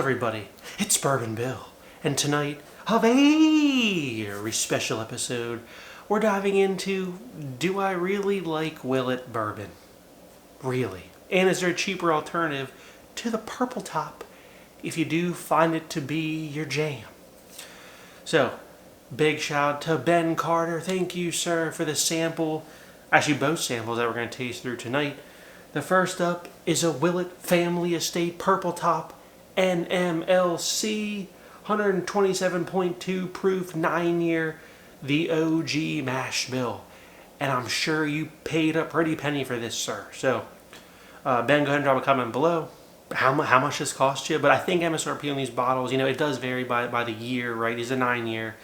everybody, it's Bourbon Bill, and tonight, a very special episode, we're diving into, do I really like Willet Bourbon? Really? And is there a cheaper alternative to the Purple Top if you do find it to be your jam? So, big shout out to Ben Carter. Thank you, sir, for the sample. Actually, both samples that we're going to taste through tonight. The first up is a Willet Family Estate Purple Top NMLC 127.2 proof 9-year, the OG mash bill. And I'm sure you paid a pretty penny for this, sir. So, Ben, go ahead and drop a comment below. How much this cost you? But I think MSRP on these bottles, you know, it does vary by the year, right? These are 9-year.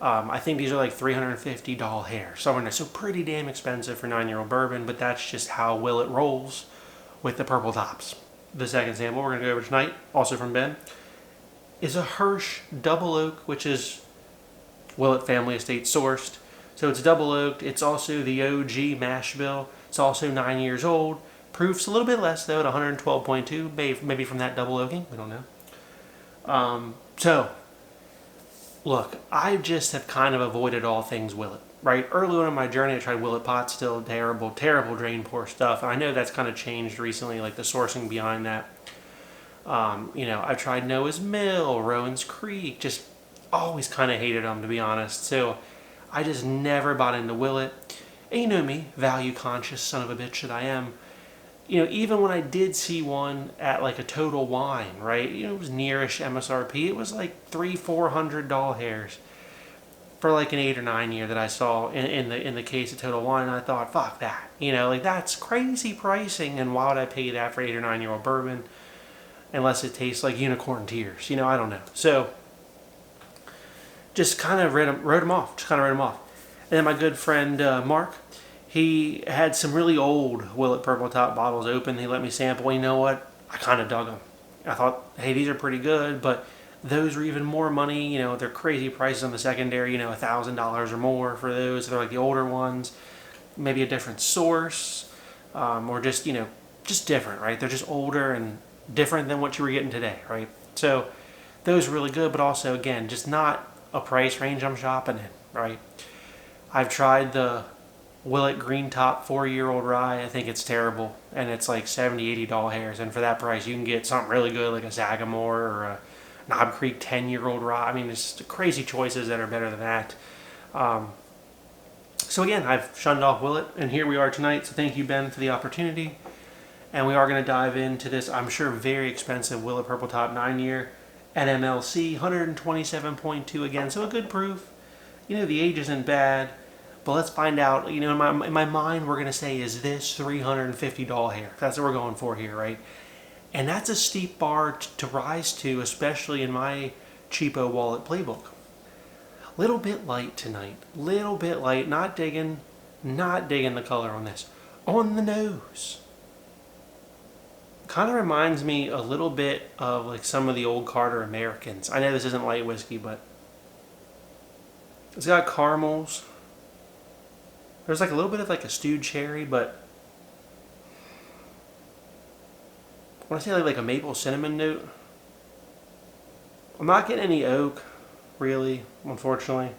I think these are like $350 hair, somewhere in there. So pretty damn expensive for 9-year-old bourbon, but that's just how Willet rolls with the purple tops. The second sample we're going to go over tonight, also from Ben, is a Hirsch Double Oak, which is Willet Family Estate sourced. So it's double oaked. It's also the OG mash bill. It's also 9 years old. Proof's a little bit less though at 112.2, maybe from that double oaking. We don't know. So, look, I just have kind of avoided all things Willet. Right, early on in my journey, I tried Willet pot, still terrible drain pour stuff. And I know that's kind of changed recently, like the sourcing behind that. You know, I've tried Noah's Mill, Rowan's Creek, just always kind of hated them, to be honest. So I just never bought into Willet. And you know me, value conscious son of a bitch that I am. You know, even when I did see one at like a Total Wine, right? You know, it was nearish MSRP. It was like $300-400 hairs for like an 8 or 9 year that I saw in the case of Total Wine. And I thought, fuck that. You know, like that's crazy pricing. And why would I pay that for 8 or 9 year old bourbon unless it tastes like unicorn tears? You know, I don't know. So just kind of wrote them off. And then my good friend Mark, he had some really old Willet Purple Top bottles open. He let me sample. You know what? I kind of dug them. I thought, hey, these are pretty good, but those were even more money. You know, they're crazy prices on the secondary. You know, $1,000 or more for those. They're like the older ones. Maybe a different source, or just, you know, just different, right? They're just older and different than what you were getting today, right? So those are really good, but also, again, just not a price range I'm shopping in, right? I've tried the Willet Green Top 4-year-old rye. I think it's terrible, and it's like $70-80 hairs, and for that price you can get something really good like a Sagamore or a Knob Creek 10-year-old rye. I mean, there's crazy choices that are better than that. So again, I've shunned off Willet, and here we are tonight. So thank you, Ben, for the opportunity. And we are going to dive into this, I'm sure, very expensive Willet Purple Top 9-year NMLC 127.2 again. So a good proof. You know, the age isn't bad. But let's find out, you know, in my mind, we're going to say, is this $350 hair? That's what we're going for here, right? And that's a steep bar to rise to, especially in my cheapo wallet playbook. Little bit light tonight. Little bit light. Not digging the color on this. On the nose. Kind of reminds me a little bit of like some of the old Carter Americans. I know this isn't light whiskey, but it's got caramels. There's like a little bit of like a stewed cherry, but I want to say like a maple cinnamon note. I'm not getting any oak, really, unfortunately.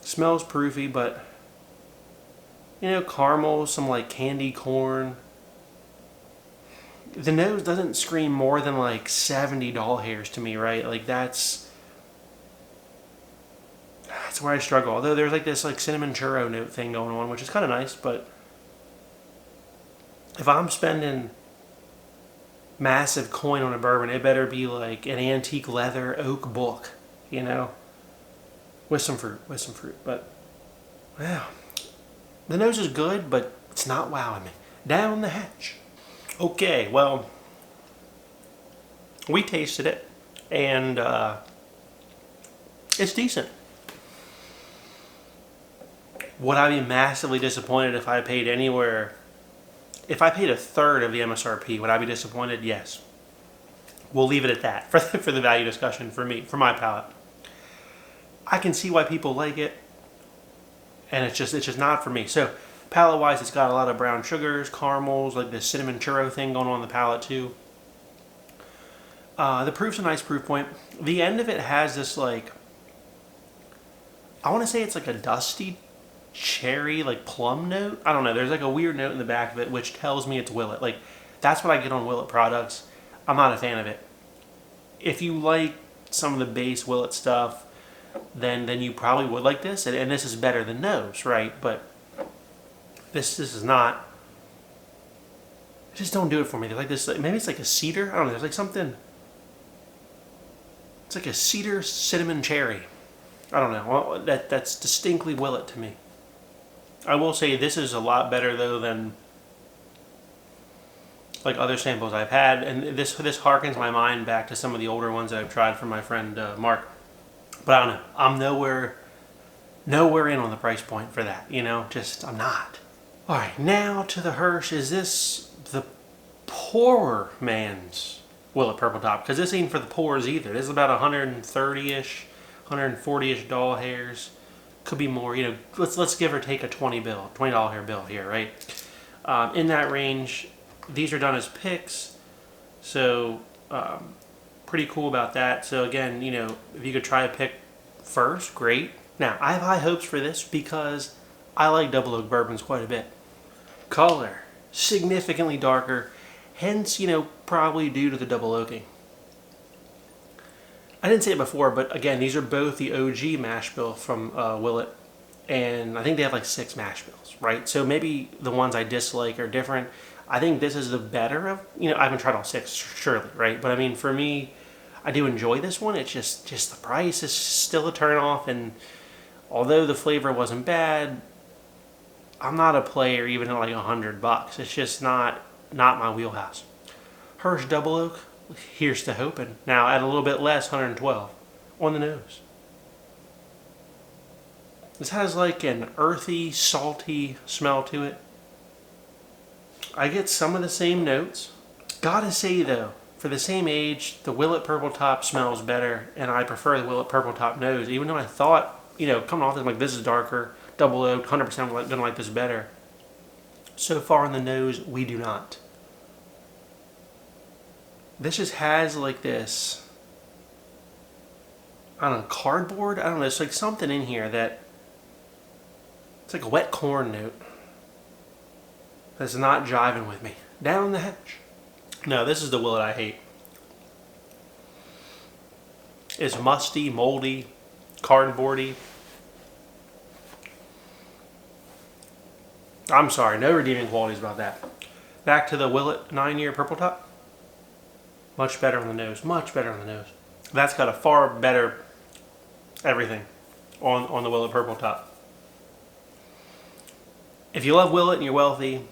Smells proofy, but you know, caramel, some like candy corn. The nose doesn't scream more than like $70 hairs to me, right? Like that's where I struggle. Although there's like this like cinnamon churro note thing going on, which is kind of nice, but if I'm spending massive coin on a bourbon, it better be like an antique leather oak book, you know, with some fruit. But wow, the nose is good, but it's not wowing me. Down the hatch. Okay, well, we tasted it, and it's decent. Would I be massively disappointed if I paid anywhere? If I paid a third of the MSRP, would I be disappointed? Yes. We'll leave it at that for the value discussion for me, for my palate. I can see why people like it, and it's just not for me. So palate-wise, it's got a lot of brown sugars, caramels, like the cinnamon churro thing going on in the palate too. The proof's a nice proof point. The end of it has this like, I want to say it's like a dusty cherry, like plum note. I don't know. There's like a weird note in the back of it which tells me it's Willet. Like, that's what I get on Willet products. I'm not a fan of it. If you like some of the base Willet stuff, then you probably would like this. And this is better than those, right? But this is not. Just don't do it for me. They're like this. Maybe it's like a cedar. I don't know. There's like something. It's like a cedar cinnamon cherry. I don't know. Well, that's distinctly Willet to me. I will say this is a lot better though than like other samples I've had, and this harkens my mind back to some of the older ones that I've tried from my friend Mark. But I don't know. I'm nowhere in on the price point for that. You know, just I'm not. All right, now to the Hirsch. Is this the poorer man's Willet Purple Top? Because this ain't for the poors either. This is about 130-ish, 140-ish doll hairs. Could be more. You know, let's give or take a $20 bill here, right? In that range. These are done as picks, so pretty cool about that. So again, you know, if you could try a pick first, great. Now, I have high hopes for this because I like double oak bourbons quite a bit. Color, significantly darker, hence, you know, probably due to the double oaking. I didn't say it before, but again, these are both the OG mash bill from Willet, and I think they have like 6 mash bills, right? So maybe the ones I dislike are different. I think this is the better of, you know, I haven't tried all 6, surely, right? But I mean, for me, I do enjoy this one. It's just the price is still a turnoff, and although the flavor wasn't bad, I'm not a player even at like $100. It's just not my wheelhouse. Hirsch Double Oak, here's to hoping. Now at a little bit less, 112 on the nose. This has like an earthy, salty smell to it. I get some of the same notes. Gotta say though, for the same age, the Willet Purple Top smells better, and I prefer the Willet Purple Top nose. Even though I thought, you know, coming off this, like, this is darker, double oaked, 100% gonna like this better. So far in the nose, we do not. This just has like this, I don't know, cardboard? I don't know, it's like something in here that, it's like a wet corn note. That's not jiving with me. Down the hatch. No, this is the Willet I hate. It's musty, moldy, cardboardy. I'm sorry, no redeeming qualities about that. Back to the Willet 9-year Purple Top. Much better on the nose. Much better on the nose. That's got a far better everything on the Willet Purple Top. If you love Willet and you're wealthy,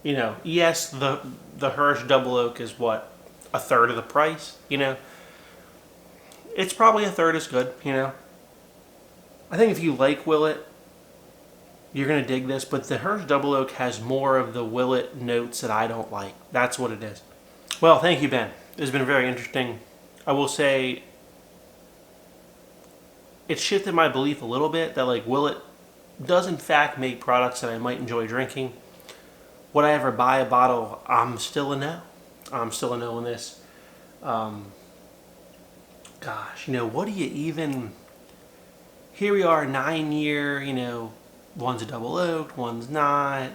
you know, yes, the Hirsch Double Oak is what, a third of the price, you know. It's probably a third as good, you know. I think if you like Willet, you're going to dig this, but the Hirsch Double Oak has more of the Willet notes that I don't like. That's what it is. Well, thank you, Ben. This has been very interesting. I will say it shifted my belief a little bit that like Willet does in fact make products that I might enjoy drinking. Would I ever buy a bottle? I'm still a no. I'm still a no on this. Gosh, you know, what do you even... Here we are, 9-year, you know, one's a double oaked, one's not.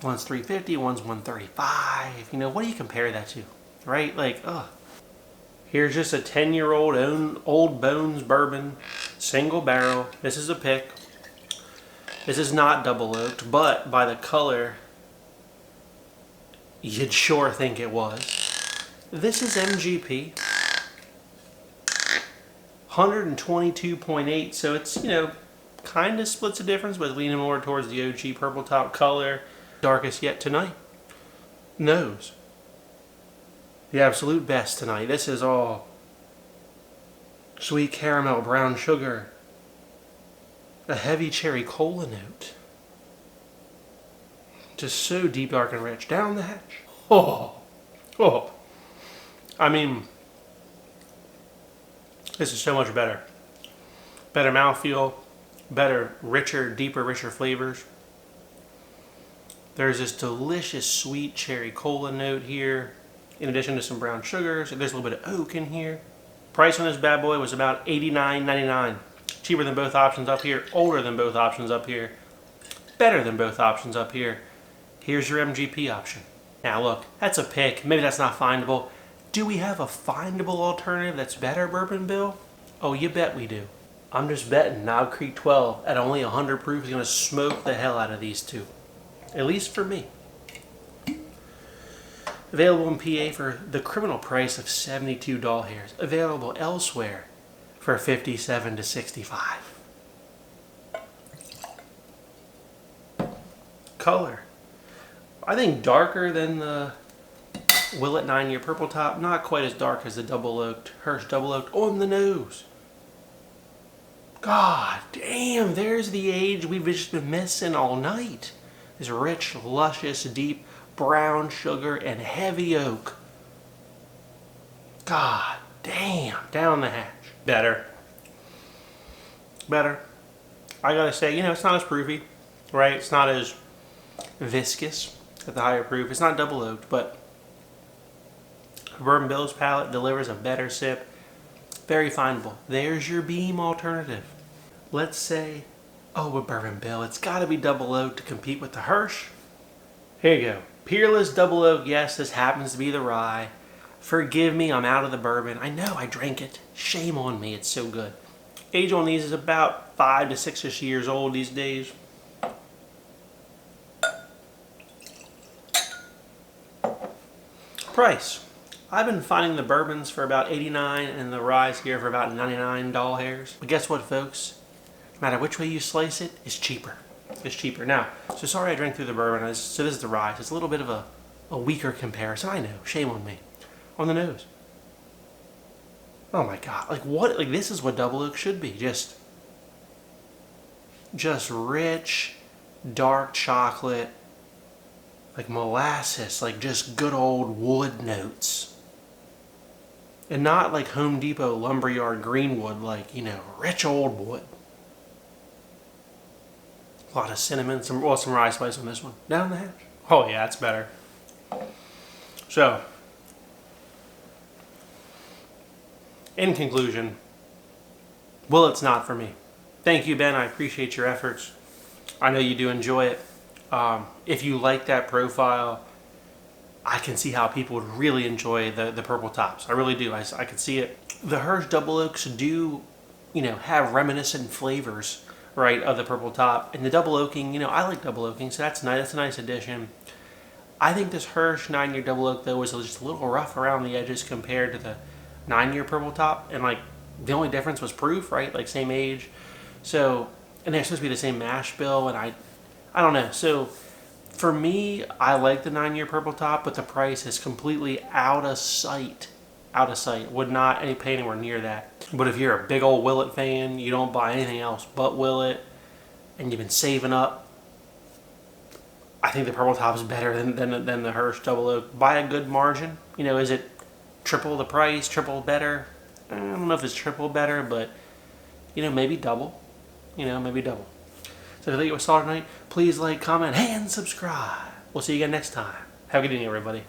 One's 350, one's 135. You know, what do you compare that to? Right? Like, ugh. Here's just a 10-year-old Old Bones bourbon, single barrel. This is a pick. This is not double oaked, but by the color, you'd sure think it was. This is MGP. 122.8, so it's, you know, kind of splits the difference, but leaning more towards the OG Purple Top color. Darkest yet tonight. Nose. The absolute best tonight. This is all sweet caramel, brown sugar. A heavy cherry cola note. Just so deep, dark, and rich. Down the hatch. Oh. Oh. I mean, this is so much better. Better mouthfeel. Better, richer, deeper, richer flavors. There's this delicious sweet cherry cola note here. in addition to some brown sugars. There's a little bit of oak in here. Price on this bad boy was about $89.99. Cheaper than both options up here, older than both options up here, better than both options up here. Here's your MGP option. Now look, that's a pick. Maybe that's not findable. Do we have a findable alternative that's better, Bourbon Bill? Oh, you bet we do. I'm just betting Knob Creek 12 at only 100 proof is going to smoke the hell out of these two. At least for me. Available in PA for the criminal price of 72 doll hairs. Available elsewhere for 57 to 65. Color. I think darker than the Willet 9-year Purple Top. Not quite as dark as the double oaked, Hirsch double oaked on the nose. God damn, there's the age we've just been missing all night. This rich, luscious, deep brown sugar and heavy oak. God damn, down the hatch. Better. Better. I gotta say, it's not as proofy, right? It's not as viscous at the higher proof. It's not double oaked, but Bourbon Bill's palate delivers a better sip. Very findable. There's your beam alternative. Let's say, with Bourbon Bill, it's gotta be double oaked to compete with the Hirsch. Here you go. Peerless double oak. Yes, this happens to be the rye. Forgive me, I'm out of the bourbon. I know, I drank it. Shame on me, it's so good. Age on these is about 5 to 6-ish years old these days. Price. I've been finding the bourbons for about $89 and the ryes here for about $99 doll hairs. But guess what, folks? No matter which way you slice it, it's cheaper. It's cheaper. Now, so sorry I drank through the bourbon. So this is the rye. It's a little bit of a weaker comparison. I know. Shame on me. On the nose. Oh my God. Like what? Like this is what double oak should be. Just rich, dark chocolate, like molasses, like just good old wood notes. And not like Home Depot lumberyard greenwood, like, rich old wood. A lot of cinnamon, some rye spice on this one. Down the hatch. Oh yeah, it's better. So, in conclusion, Willet's not for me. Thank you, Ben. I appreciate your efforts. I know you do enjoy it. If you like that profile, I can see how people would really enjoy the purple tops. I really do. I can see it. The Hirsch double oaks do, have reminiscent flavors, right, of the purple top. And the double oaking, I like double oaking, so that's nice. That's a nice addition. I think this Hirsch 9-year double oak though is just a little rough around the edges compared to the 9-year purple top, and like the only difference was proof, right? Like same age. So, and they're supposed to be the same mash bill, and I don't know. So for me, I like the 9-year purple top, but the price is completely out of sight. Out of sight. Would not pay anywhere near that. But if you're a big old Willet fan, you don't buy anything else but Willet, and you've been saving up, I think the purple top is better than the Hirsch double oak by a good margin. Is it triple the price, triple better? I don't know if it's triple better, but maybe double. Maybe double. So if you think it was solid tonight, please like, comment, and subscribe. We'll see you again next time. Have a good evening, everybody.